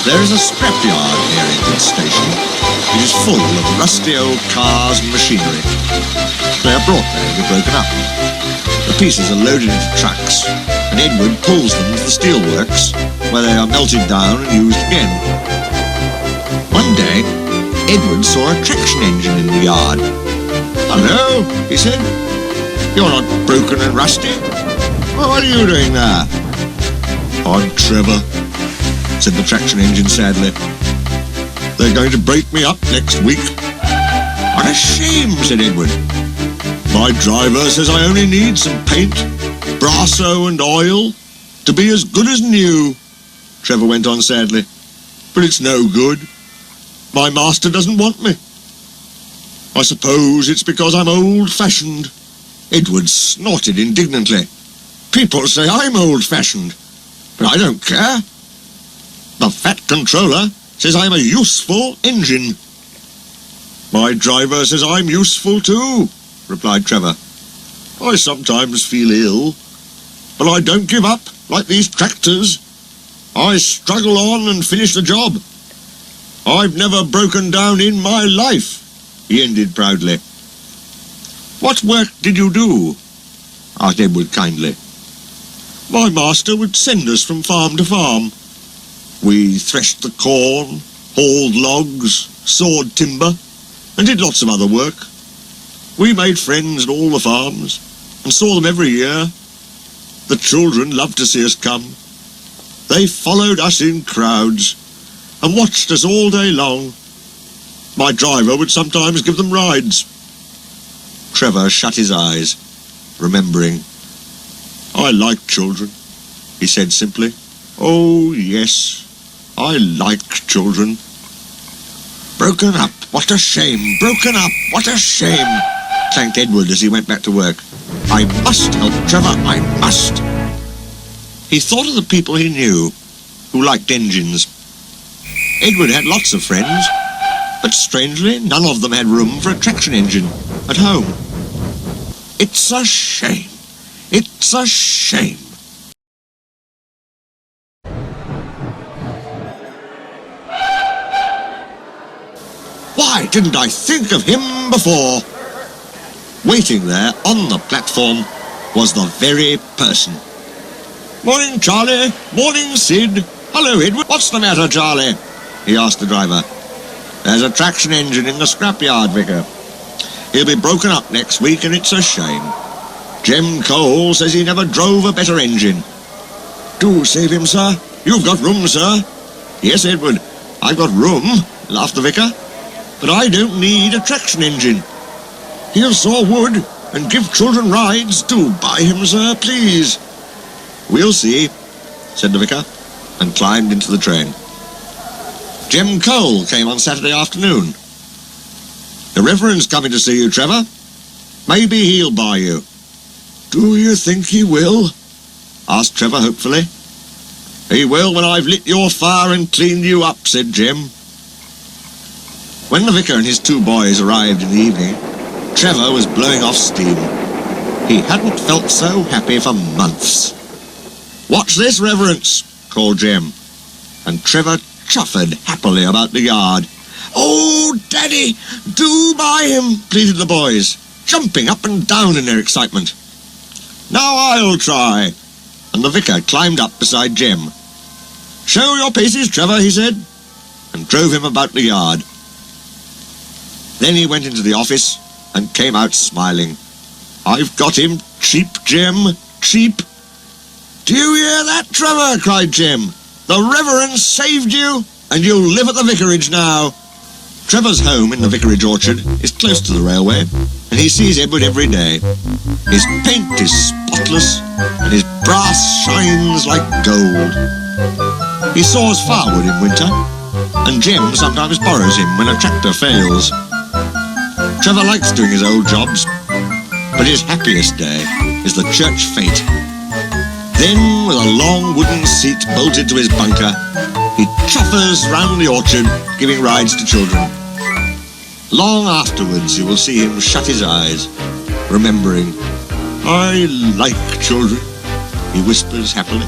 There is a scrapyard near Edward's station. It is full of rusty old cars and machinery. They are brought there to be broken up. The pieces are loaded into trucks, and Edward pulls them to the steelworks, where they are melted down and used again. One day, Edward saw a traction engine in the yard. "Hello," he said. "You're not broken and rusty. Well, what are you doing there?" "I'm Trevor," said the traction engine sadly. "They're going to break me up next week." "What a shame," said Edward. "My driver says I only need some paint, brasso and oil to be as good as new," Trevor went on sadly. "But it's no good. My master doesn't want me. I suppose it's because I'm old-fashioned." Edward snorted indignantly. "People say I'm old-fashioned, but I don't care. The Fat Controller says I'm a useful engine." "My driver says I'm useful too," replied Trevor. "I sometimes feel ill, but I don't give up like these tractors. I struggle on and finish the job. I've never broken down in my life," he ended proudly. "What work did you do?" asked Edward kindly. "My master would send us from farm to farm. We threshed the corn, hauled logs, sawed timber, and did lots of other work. We made friends at all the farms, and saw them every year. The children loved to see us come. They followed us in crowds, and watched us all day long. My driver would sometimes give them rides." Trevor shut his eyes, remembering. "I like children," he said simply. "Oh, yes, I like children." "Broken up, what a shame! Broken up, what a shame!" clanked Edward as he went back to work. "I must help Trevor, I must." He thought of the people he knew who liked engines. Edward had lots of friends, but strangely none of them had room for a traction engine at home. It's a shame. It's a shame. Why didn't I think of him before? Waiting there on the platform was the very person. "Morning, Charlie. Morning, Sid. Hello, Edward. What's the matter, Charlie?" he asked the driver. "There's a traction engine in the scrapyard, Vicar. He'll be broken up next week, and it's a shame. Jem Cole says he never drove a better engine." "Do save him, sir. You've got room, sir." "Yes, Edward, I've got room," laughed the vicar. "But I don't need a traction engine. He'll saw wood and give children rides. Do buy him, sir, please." "We'll see," said the vicar, and climbed into the train. Jem Cole came on Saturday afternoon. "The Reverend's coming to see you, Trevor. Maybe he'll buy you." "Do you think he will?" asked Trevor hopefully. "He will when I've lit your fire and cleaned you up," said Jem. When the vicar and his two boys arrived in the evening, Trevor was blowing off steam. He hadn't felt so happy for months. "Watch this, Reverence," called Jem, and Trevor chuffered happily about the yard. "Oh, Daddy, do buy him," pleaded the boys, jumping up and down in their excitement. "Now I'll try," and the vicar climbed up beside Jem. "Show your paces, Trevor," he said, and drove him about the yard. Then he went into the office and came out smiling. "I've got him cheap, Jem, cheap." "Do you hear that, Trevor?" cried Jem. "The Reverend saved you, and you'll live at the vicarage now." Trevor's home in the vicarage orchard is close to the railway, and he sees Edward every day. His paint is spotless, and his brass shines like gold. He saws firewood in winter, and Jem sometimes borrows him when a tractor fails. Trevor likes doing his old jobs, but his happiest day is the church fete. Then, with a long wooden seat bolted to his bunker, he chuffers round the orchard, giving rides to children. Long afterwards you will see him shut his eyes, remembering, "I like children," he whispers happily.